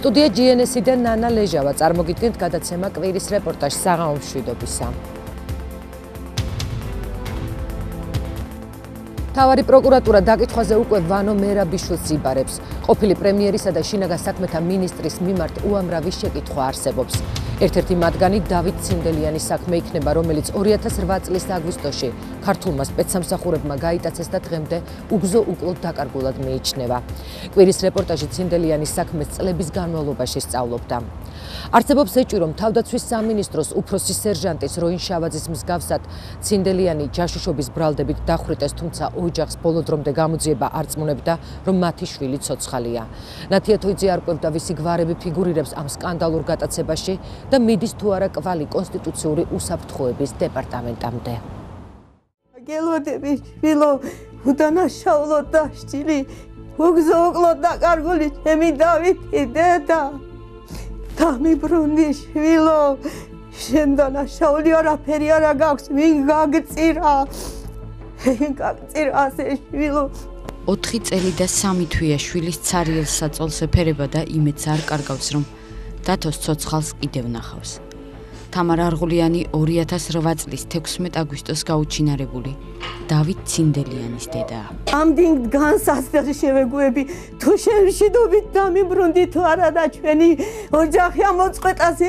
სტუდია GNS-დან ნანა ლეჟავა წარმოგიდგენთ გადაცემა კვირის რეპორტაჟ საღამო მშვიდობისა. თავარი პროკურატურა დაკითხვაზე უკვე ვანო მერაბიშვილს იბარებს. ყოფილი პრემიერისა და შინაგან საქმეთა მინისტრის მიმართ უამრავი შეკითხვა არსებობს. ერთ-ერთი მათგანი დავით ცინდელიანის საქმე იქნება, რომელიც 2008 წლის აგვისტოში ქართულმა სპეცსამსახურებმა გაიტაცეს და დღემდე უგზო უკლოდ დაკარგულად მიიჩნევა. კვირის რეპორტაჟი ცინდელიანის საქმეს წლების განმავლობაში სწავლობდა. არსებობს ეჭვი, რომ თავდაცვის სამინისტროს უფროსი სერჟანტის როინ შავაძის მსგავსად ცინდელიანი ჯაშუშობის ბრალდებით დახვრიტეს, თუმცა ოჯახს ბოლო დრომდე გამოძიება არ წმუნებდა, რომ მათი შვილი ცოცხალია. ნათია თოიძე არ ყვევდა, ვისი გვარები ფიგურირებს ამ სკანდალურ გატაცებაში და მიდის თუ არა კვალი კონსტიტუციური უსაფრთხოების დეპარტამენტამდე. გელოდები შვილო, უდანაშაულო დასჭილი, უგზო უკლოდ დაკარგული ჩემი დავითი დედა. დამიბრუნდი შვილო, შენ დანაშაული არაფერი არა გაქვს, ვინ გაგწირა? გაგწირა ასე შვილო. 4 წელი და 3 თვეა შვილის ცარიელ საწოლს ეფერება და იმედს არ კარგავს, რომ დათოს ცოცხალს კიდევ ნახავს. თამარა არღულიანი 2008 წლის 16 აგვისტოს გაუჩინარებული დავით ცინდელიანის დედაა. ამდენ განსასწრები შევეგუები, თუ შევშიდობით დამიბრუნდი თუ არა და ჩვენი ოჯახი ამოწყვეტაზე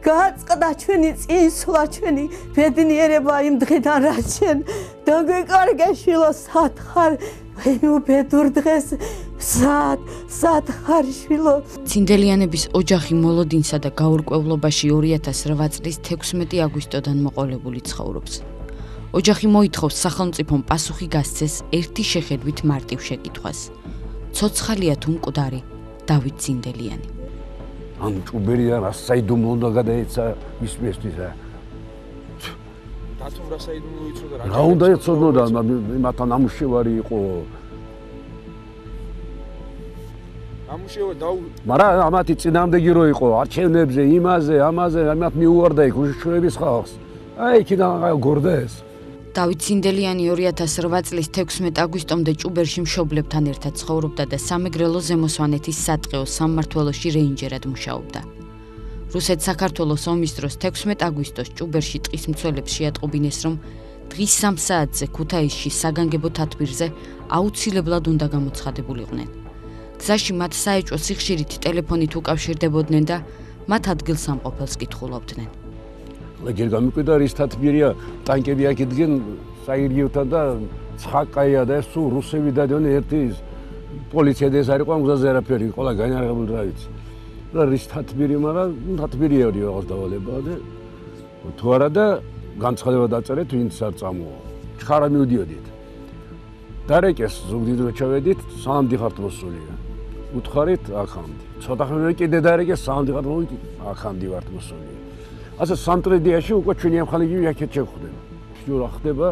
გაწყდა ჩვენი წინსვლა, ჩვენი ბედნიერება იმ დღიდან რაც შენ დაგვეკარგე შვილო, სათხარ უბედურ დღეს სათხარ შვილო. ცინდელიანების ოჯახი მოლოდინსა და გაურკვევლობაში 2008 წლის 16 აგვისტოდან მოყოლებული ცხოვრობს. ოჯახი მოითხოვს სახელმწიფომ პასუხი გასცეს ერთი შეხედვით მარტივ შეკითხვას. ცოცხალია თუ მკვდარი დავით ცინდელიანი? ამ ჭუბერია რა საიდუმლო უნდა გადაეცა მის მესტისა. დათომ რა საიდუმლო იცოდა რა? რა უნდა ეცოდოდა, მათთან ამუშევარი იყო. მაგრამ ამათი წინამდეგი რო იყო არჩევნებზე, იმაზე, ამაზე, ამათ მიუვარდა იქ უშუალების ხალხს. აი იქიდან გორდა ეს. დავით ცინდელიანი 2008 წლის 16 აგვისტომდე ჭუბერში მშობლებთან ერთად ცხოვრობდა და სამეგრელო ზემოსვანეთის სატყეო სამმართველოში რეინჯერად მუშაობდა. რუსეთ-საქართველოს ომის დროს 16 აგვისტოს ჭუბერში ტყის მცველებს შეატყობინეს, რომ დღის 3 საათზე ქუთაისში საგანგებო თათბირზე აუცილებლად უნდა გამოცხადებულიყვნენ. გზაში მათ საეჭვო სიხშირით ტელეფონით უკავშირდებოდნენ და მათ ადგილსამყოფელს კითხულობდნენ. ლეგერ გამიკვირდა რის თათბირია, ტანკები აქ იდგენ საირგიევთან და ცხაკაია და სულ რუსები დადიან ერთი პოლიცია და ეს არ იყო ამ გზაზე არაფერი, ყველა განარღებული რა ვიცი. და რის თათბირი, მაგრამ თათბირია რაღაც დავალება და თუ არა და განცხადება დაწერეთ, ვინც არ წამოვა. ჩხარა მივდიოდით. დარეკეს ზუგდიდ რო ჩავედით, სამდი ხართ მოსულია. უთხარით აქამდე. ცოტა ხანი კიდე დარეკეს, სამდი ხართ მოვიდით, აქამდე ვართ მოსული. ასე სამტრედიაში უკვე ჩვენი ამ ხალხი აქეთ შევხვდება. რა ხდება?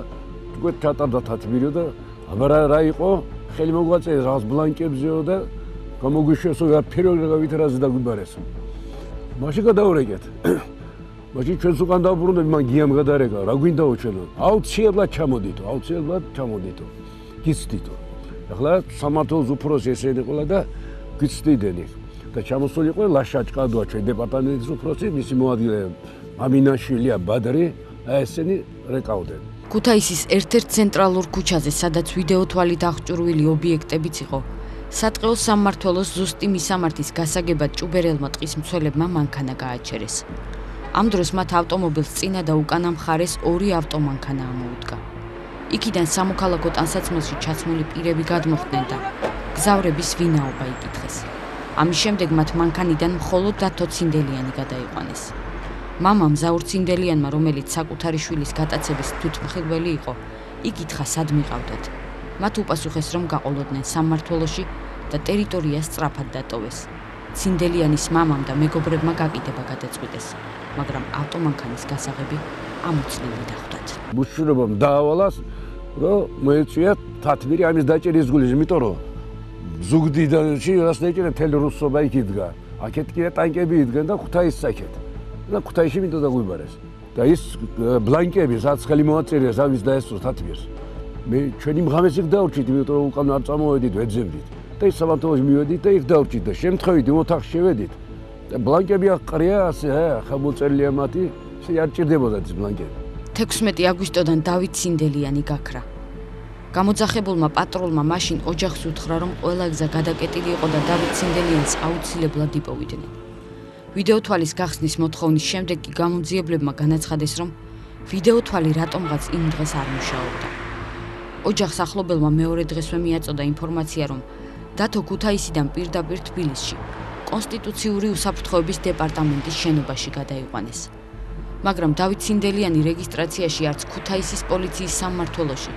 უკვე ჩატარდა თათბირი და აბა რა იყო? ხელი მოგვაწეს რაღაც ბლანკებზეო და გამოგვიშვესო ფეროგრაფით რაზე დაგვიბარეს. მაშინ გადაურეკეთ. მაშინ ჩვენს უკან დავბრუნდები, მან გიამ გადარეკა, რა გვინდაო ჩვენო? აუცილებლად ჩამოდითო. გიცდითო. ახლა სამართლის უფროსი ესენი ყოლა და გიცდიდენი. და ჩამოსულიყო ლაშა ჭყადოა ჩვენ დეპარტამენტის უფროსი, მისი მოადგილე ამინაშვილია ბადრი, ესენი რეკავდნენ. ქუთაისის ერთ-ერთ ცენტრალურ ქუჩაზე, სადაც ვიდეო თვალით აღჭურვილი ობიექტებიც იყო, სატყეო სამმართველოს ზუსტი მისამართის გასაგებად ჭუბერელმა ტყის მცველებმა მანქანა გააჩერეს. ამ დროს მათ ავტომობილს წინა და უკანა მხარეს 2 ავტომანქანა ამოუდგა. იქიდან სამოქალაქო ტანსაცმელში ჩაცმული პირები გადმოხდნენ და გზავრების ვინაობა იკითხეს. ამის შემდეგ მათ მანქანიდან მხოლოდ დათო ცინდელიანი გადაიყვანეს. მამამ მზაურ ცინდელიანმა, რომელიც საკუთარი შვილის გატაცების თვითმხილველი იყო, იკითხა სად მიყავდათ. მათ უპასუხეს, რომ გაყოლოდნენ სამმართველოში და ტერიტორია სწრაფად დატოვეს. ცინდელიანის მამამ და მეგობრებმა გაკიდება გადაწყვიტეს, მაგრამ ავტომანქანის გასაღები ამოცლილი დახვდათ. მუშურობამ დაავალას, რომ მოეწვია თათბირი ამის დაჭერის გულის, იმიტომ რომ ზუგდიდანში რას დაჭერა თელი რუსობა იქ იდგა. აქეთ კი ტანკები იდგენ და ქუთაისს აქეთ. და ქუთაისში მინდა დაგვიბარეს. და ის ბლანკები, სადაც ხელი მოაწერეს ამის დაესწრო თათბირს. მე ჩვენი მღამეს იქ დავრჩით, იმიტომ რომ უკან არ წამოვედით, ვეძებდით. და და ის სამართალოში მივედით და იქ დავრჩით და შემთხვევით იმ ოთახში შევედით. და ბლანკები აყრია ასე ახლა მოწერილია მათი, ისე არ ჭირდებოდა ეს ბლანკები. 16 აგვისტოდან დავით ცინდელიანი გაქრა. გამოძახებულმა პატრულმა მაშინ ოჯახს უთხრა, რომ ყველა გზა გადაკეტილი იყო და დავით ცინდელიანს აუცილებლად იპოვიდნენ. ვიდეოთვალის გახსნის მოთხოვნის შემდეგ კი გამომძიებლებმა განაცხადეს, რომ ვიდეოთვალი რატომღაც იმ დღეს არ მუშაობდა. ოჯახს ახლობელმა მეორე დღესვე მიაწოდა ინფორმაცია, რომ დათო ქუთაისიდან პირდაპირ თბილისში კონსტიტუციური უსაფრთხოების დეპარტამენტის შენობაში გადაიყვანეს. მაგრამ დავით ცინდელიანი რეგისტრაციაში არც ქუთაისის პოლიციის სამმართველოში,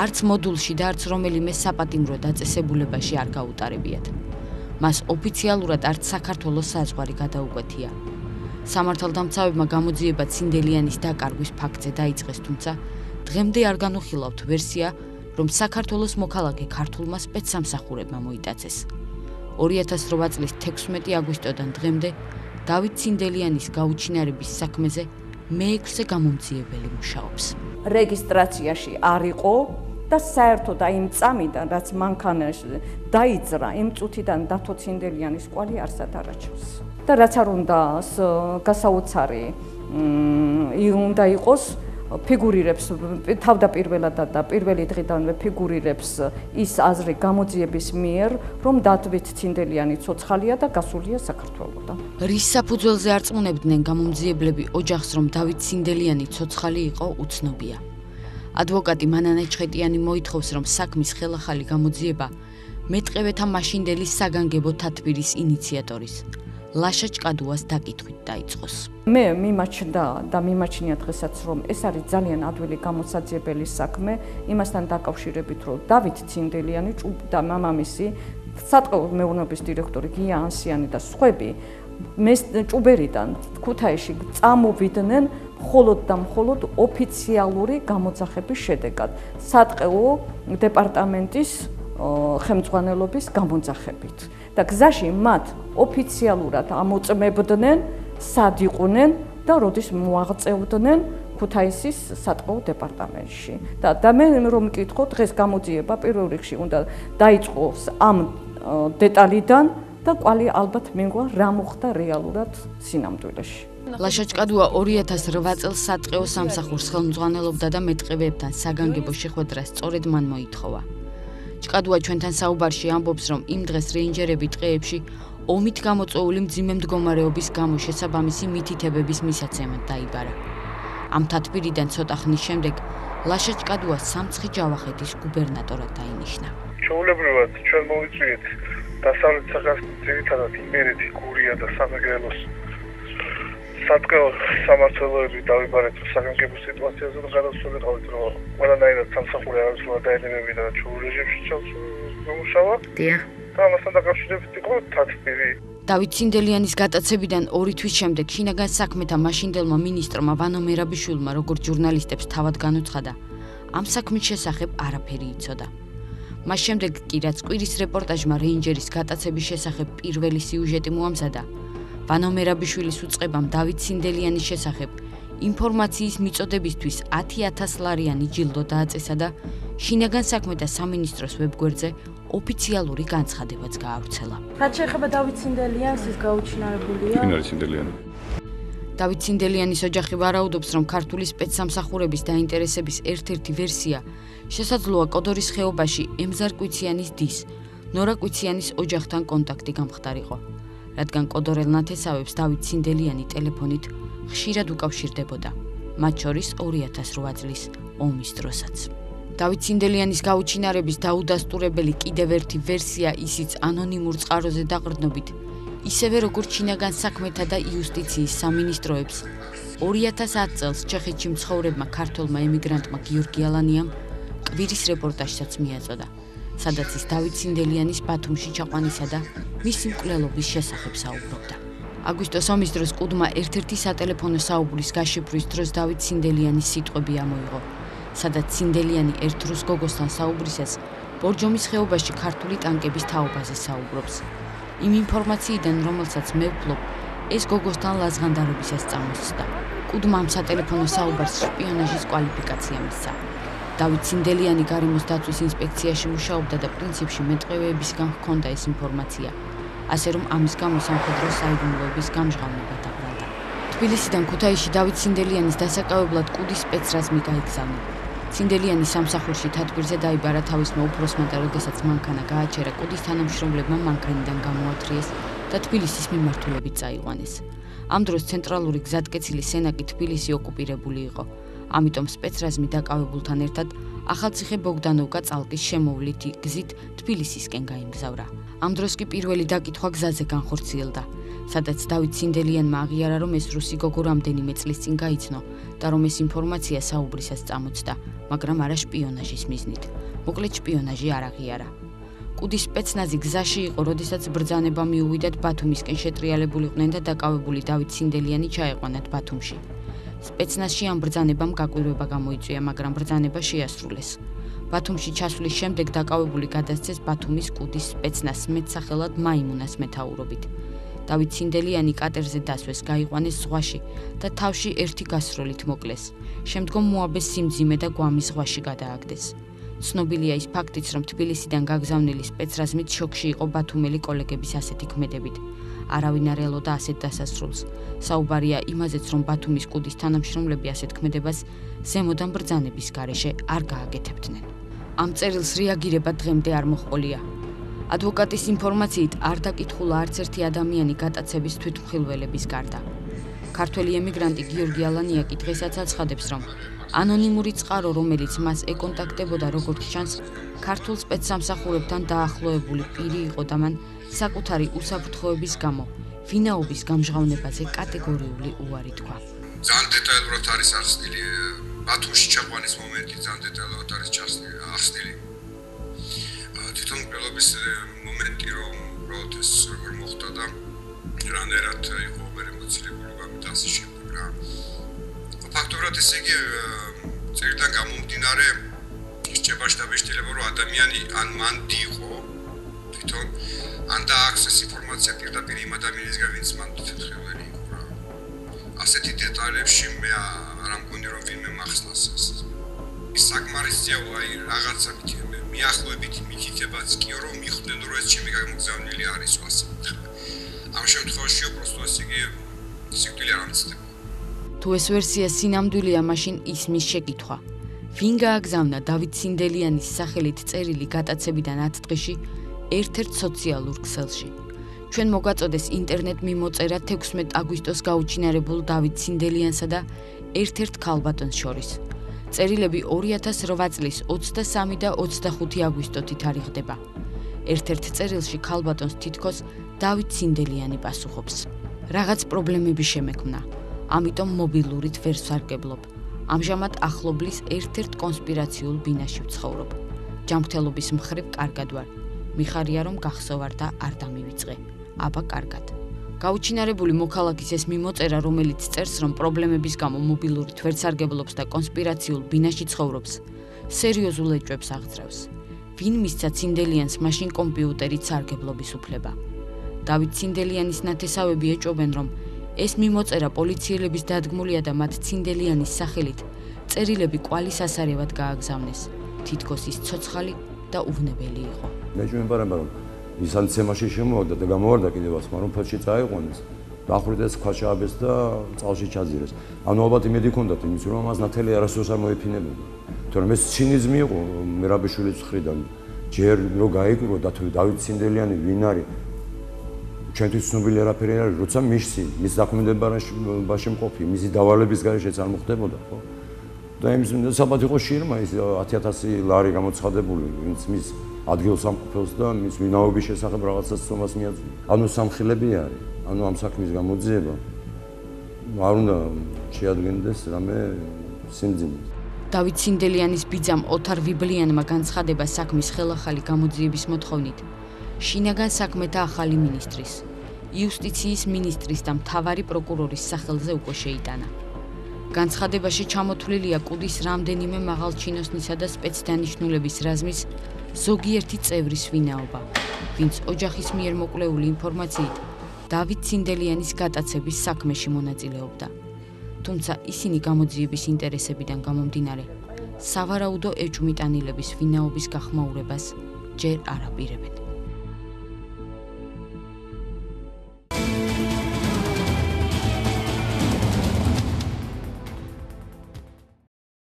არც მოდულში და არც რომელიმე საპატიმრო დაწესებულებაში არ გაუტარებიათ. მას ოფიციალურად არც საქართველოს საზღვარი გადაუკვეთია. სამართალდამცავებმა გამოძიება ცინდელიანის დაკარგვის ფაქტზე დაიწყეს, თუმცა დღემდე არ განუხილავთ ვერსია, რომ საქართველოს მოქალაქე ქართულმა სპეცსამსახურებმა მოიტაცეს. 2008 წლის 16 აგვისტოდან დღემდე დავით ცინდელიანის გაუჩინარების საქმეზე მე-6 გამომძიებელი მუშაობს. რეგისტრაციაში არ იყო და საერთოდ იმ წამიდან, რაც მანქანაში დაიძრა, იმ წუთიდან დათო ცინდელიანის კვალი არსად არაჩვენს. და რაც არ უნდა გასაოცარი უნდა იყოს, ფიგურირებს თავდაპირველად და პირველი დღიდანვე ფიგურირებს ის აზრი გამოძიების მიერ, რომ დავით ცინდელიანი ცოცხალია და გასულია საქართველოდან. რის საფუძველზე არწმუნებდნენ გამომძიებლები ოჯახს, რომ დავით ცინდელიანი ცოცხალი იყო, უცნობია. ადვოკატი მანანა ჩხეტიანი მოითხოვს, რომ საქმის ხელახალი გამოძიება მეტყევეთა მაშინდელი საგანგებო თათბირის ინიციატორის ლაშა ჭკადუას დაკითხვით დაიწყოს. მე მიმაჩნდა და მიმაჩნია დღესაც, რომ ეს არის ძალიან ადვილი გამოსაძიებელი საქმე, იმასთან დაკავშირებით, რომ დავით ცინდელიანი და მამამისი, სატყეო მეურნეობის დირექტორი გია ანსიანი და სხვები ჭუბერიდან ქუთაისში წამოვიდნენ მხოლოდ და მხოლოდ ოფიციალური გამოძახების შედეგად, სატყეო დეპარტამენტის ხელმძღვანელობის გამოძახებით. და გზაში მათ ოფიციალურად ამოწმებდნენ, სად იყვნენ და როდის მოაღწევდნენ ქუთაისის სატყეო დეპარტამენტში. და მე რომ მკითხო, დღეს გამოძიება პირველ რიგში უნდა დაიწყოს ამ დეტალიდან და კვალი ალბათ მინგვა რა მოხდა რეალურად სინამდვილეში. ლაშა ჭკადუა 2008 წელს სატყეო სამსახურს ხელმძღვანელობდა და მეტყევეებთან საგანგებო შეხვედრა სწორედ მან მოითხოვა. ჭკადუა ჩვენთან საუბარში ამბობს, რომ იმ დღეს რეინჯერები ტყეებში ომით გამოწვეული მძიმე მდგომარეობის გამო შესაბამისი მითითებების მისაცემად დაიბარა. ამ თათბირიდან ცოტა ხნის შემდეგ ლაშა ჭკადუა სამცხი ჯავახეთის გუბერნატორად დაინიშნა. ჩვეულებრივად ჩვენ მოვიწვიეთ დასავლეთ საქართველოს ძირითადად იმერეთი, გურია და სამეგრელოს სატყეო სამმართველოები დავიბარეთ საგანგებო სიტუაციაზე და გადავსულიყავით, რომ ყველანაირად სამსახური არ უნდა დაენებებინა და ჩაულ რეჟიმში ჩამოშავა. დიახ. და ამასთან დაკავშირებით იყო თათბირი. დავით ცინდელიანის გატაცებიდან 2 თვის შემდეგ შინაგან საქმეთა მაშინდელმა მინისტრმა ვანო მერაბიშვილმა, როგორც ჟურნალისტებს თავად განუცხადა, ამ საქმის შესახებ არაფერი იცოდა. მას შემდეგ კი რაც კვირის რეპორტაჟმა რეინჯერის გატაცების შესახებ პირველი სიუჟეტი მოამზადა, ვანო მერაბიშვილის უწყებამ დავით ცინდელიანის შესახებ ინფორმაციის მიწოდებისთვის 10,000 ლარიანი ჯილდო დააწესა და შინაგან საქმეთა სამინისტროს ვებგვერდზე ოფიციალური განცხადებაც გაავრცელა. რაც შეეხება დავით ცინდელიანს, ის გაუჩინარებულია. ვინ არის ცინდელიანი? დავით ცინდელიანის ოჯახი ვარაუდობს, რომ ქართული სპეცსამსახურების დაინტერესების ერთ-ერთი ვერსია შესაძლოა კოდორის ხეობაში ემზარ კვიციანის დის, ნორა კვიციანის ოჯახთან კონტაქტი გამხდარიყო, რადგან კოდორელ ნათესავებს დავით ცინდელიანი ტელეფონით ხშირად უკავშირდებოდა, მათ შორის 2008 წლის ომის დროსაც. დავით ცინდელიანის გაუჩინარების დაუდასტურებელი კიდევ ერთი ვერსია ისიც ანონიმურ წყაროზე დაყრდნობით, ისევე როგორც შინაგან საქმეთა და იუსტიციის სამინისტროებს 2010 წელს ჩეხეთში მცხოვრებმა ქართველმა ემიგრანტმა გიორგი ალანიამ კვირის რეპორტაჟსაც მიაწოდა, სადაც ის დავით ცინდელიანის ბათუმში ჩაყვანისა და მისი მკვლელობის შესახებ საუბრობდა. აგვისტოს ომის დროს კუდმა ერთ-ერთი სატელეფონო საუბრის გაშიფვრის დროს დავით ცინდელიანის სიტყვები ამოიღო, სადაც ცინდელიანი ერთ რუს გოგოსთან საუბრისას ბორჯომის ხეობაში ქართული ტანკების თაობაზე საუბრობს. იმ ინფორმაციიდან, რომელსაც მე ვფლობ, ეს გოგოსთან ლაზღანდარობისას წამოსცდა. კუდმა ამ სატელეფონო საუბარს შპიონაჟის კვალიფიკაცია მისცა. დავით ცინდელიანი გარემოს დაცვის ინსპექციაში მუშაობდა და პრინციპში მეტყევეებისგან ჰქონდა ეს ინფორმაცია, ასე რომ ამის გამო სამხედრო საიდუმლოების გამჟღავნება დაბრალდა. თბილისიდან ქუთაისში დავით ცინდელიანის დასაკავებლად კუდის სპეცრაზმი გაიგზავნა. ცინდელიანი სამსახურში თათბირზე დაიბარა თავისმა უფროსმა და როდესაც მანქანა გააჩერა, კუდის თანამშრომლებმა მანქანიდან გამოათრიეს და თბილისის მიმართულებით წაიყვანეს. ამ დროს ცენტრალური გზატკეცილი სენაკი თბილისი ოკუპირებული იყო. ამიტომ სპეცრაზმი დაკავებულთან ერთად ახალციხე ბოგდანოვკა წალკის შემოვლითი გზით თბილისისკენ გაიმგზავრა. ამ დროს კი პირველი დაკითხვა გზაზე განხორციელდა, სადაც დავით ცინდელიანმა აღიარა, რომ ეს რუსი გოგო რამდენიმე წლის წინ გაიცნო და რომ ეს ინფორმაცია საუბრისას წამოწდა, მაგრამ არა შპიონაჟის მიზნით. მოკლედ შპიონაჟი არ აღიარა. კუდის სპეცნაზი გზაში იყო, როდესაც ბრძანება მიუვიდათ ბათუმისკენ შეტრიალებულიყვნენ და დაკავებული დავით ცინდელიანი ჩაეყვანათ ბათუმში. სპეცნაზში ამ ბრძანებამ გაკვირვება გამოიწვია, მაგრამ ბრძანება შეასრულეს. ბათუმში ჩასვლის შემდეგ დაკავებული გადასცეს ბათუმის კუდის სპეცნაზს მეტსახელად მაიმუნას მეთაურობით. დავით ცინდელიანი კატერზე დასვეს, გაიყვანეს ზღვაში და თავში ერთი გასროლით მოკლეს. შემდგომ მოაბეს სიმძიმე და გვამის ზღვაში გადააგდეს. ცნობილია ის ფაქტიც, რომ თბილისიდან გაგზავნილი სპეცრაზმით შოკში იყო ბათუმელი კოლეგების ასეთი ქმედებით. არავინ არ ელოდა ასეთ დასასრულს. საუბარია იმაზეც, რომ ბათუმის კუდის თანამშრომლები ასეთ ქმედებას ზემოდან ბრძანების გარეშე არ გააკეთებდნენ. ამ წერილს რეაგირება დღემდე არ მოჰყოლია. ადვოკატის ინფორმაციით არ დაკითხულა არც ერთი ადამიანი გატაცების თვითმხილველების გარდა. ქართველი ემიგრანტი გიორგი ალანიაკი დღესაც აცხადებს, რომ ანონიმური წყარო, რომელიც მას ეკონტაქტებოდა, როგორც ჩანს, ქართულ სპეცსამსახურებთან დაახლოებული პირი იყო და მან საკუთარი უსაფრთხოების გამო ვინაობის გამჟღავნებაზე კატეგორიული უარი თქვა. ძალიან დეტალურად არის ახსნილი ბათუმში ჩაყვანის მომენტი, ძალიან დეტალურად არის ახსნილი. თვითონ მკვლელობის მომენტი, რომ უბრალოდ ეს როგორ მოხდა და რანერად იყო ვერ ემოცირებული გამით ასე შემდეგ რა. ფაქტობრივად ესე იგი წერიდან გამომდინარე ისჭება შტაბეშტილება, რომ ადამიანი ან მანდი იყო თვითონ ან დააქვს ეს ინფორმაცია პირდაპირ იმ ადამიანისგან, ვინც მან თვითმხილველი იყო რა. ასეთი დეტალებში მე არ ამგონი რომ ვინმე მახსნას ეს. ის საკმარისია აი რაღაცა მიახლოებით მითითებაც კი რომ მიხვდნენ რომ ეს ჩემი გამოგზავნილი არის ასე. ამ შემთხვევაში უბრალოდ ესე იგი სიკვდილი არ ამცდება. თუ ეს ვერსია სინამდვილეა, მაშინ ისმის შეკითხვა. ვინ გააგზავნა დავით ცინდელიანის სახელით წერილი გატაცებიდან 10 დღეში ერთ-ერთ სოციალურ ქსელში? ჩვენ მოგაწოდეს ინტერნეტ მიმოწერა 16 აგვისტოს გაუჩინარებულ დავით ცინდელიანსა და ერთ-ერთ ქალბატონს შორის. წერილები 2008 წლის 23 და 25 აგვისტოთი თარიღდება. ერთ-ერთ წერილში ქალბატონს თითქოს დავით ცინდელიანი პასუხობს. რაღაც პრობლემები შემექმნა. ამიტომ მობილურით ვერ ვსარგებლობ. ამჟამად ახლობლის ერთ-ერთ კონსპირაციულ ბინაში ვცხოვრობ. ჯანმრთელობის მხრივ კარგად ვარ. მიხარია რომ გახსოვარ და არ დამივიწყე. აბა კარგად. გაუჩინარებული მოქალაქის ეს მიმოწერა, რომელიც წერს, რომ პრობლემების გამო მობილურით ვერ სარგებლობს და კონსპირაციულ ბინაში ცხოვრობს, სერიოზულ ეჭვებს აღძრევს. ვინ მისცა ცინდელიანს მაშინ კომპიუტერით სარგებლობის უფლება? დავით ცინდელიანის ნათესავები ეჭვობენ, რომ ეს მიმოწერა პოლიციელების დადგმულია და მათ ცინდელიანის სახელით წერილები კვალის ასარევად გააგზავნეს. თითქოს ის ცოცხალი და უვნებელი იყო. მეჭვენ რომ ის ანცემაში შემოვიდა და გამოვარდა კიდევაც, მაგრამ ფოთში წაიყვანეს. დახვრიტეს, ქვაშააბეს და წყალში ჩაძირეს. ანუ ალბათ იმედი ჰქონდათ იმის, რომ მას ნათელი არასდროს არ მოეფინებოდა. თორემ ეს ცინიზმი იყო მერაბიშვილის მხრიდან. ჯერ რო გაიგრო და თუ დავით ცინდელიანი ვინ არის? ჩვენთვის ცნობილი არაფერი არ არის, როცა მის დაქვემდებარებაში მყოფი, მისი დავალების გარეშეც არ მოხდებოდა, ხო? და იმის საბათ იყო შირმა ის 10000 ლარი გამოცხადებული, ვინც მის ადგილს ამყოფელს და მის ვინაობის შესახებ რაღაცას ცნობას მიაწვდა. ანუ სამხილები არის, ანუ ამ საქმის გამოძიება არ უნდა შეადგენდეს რამე სიმძიმეს. დავით ცინდელიანის ბიძამ ოთარ ვიბლიანმა განცხადება საქმის ხელახალი გამოძიების მოთხოვნით შინაგან საქმეთა ახალი მინისტრის, იუსტიციის მინისტრის და მთავარი პროკურორის სახელზე უკვე შეიტანა. განცხადებაში ჩამოთვლილია კუდის რამდენიმე მაღალჩინოსნისა და სპეცდანიშნულების რაზმის ზოგიერთი წევრის ვინაობა, ვინც ოჯახის მიერ მოკვლეული ინფორმაციით დავით ცინდელიანის გატაცების საქმეში მონაწილეობდა. თუმცა ისინი გამოძიების ინტერესებიდან გამომდინარე სავარაუდო ეჭვმიტანილების ვინაობის გახმაურებას ჯერ არ აპირებენ.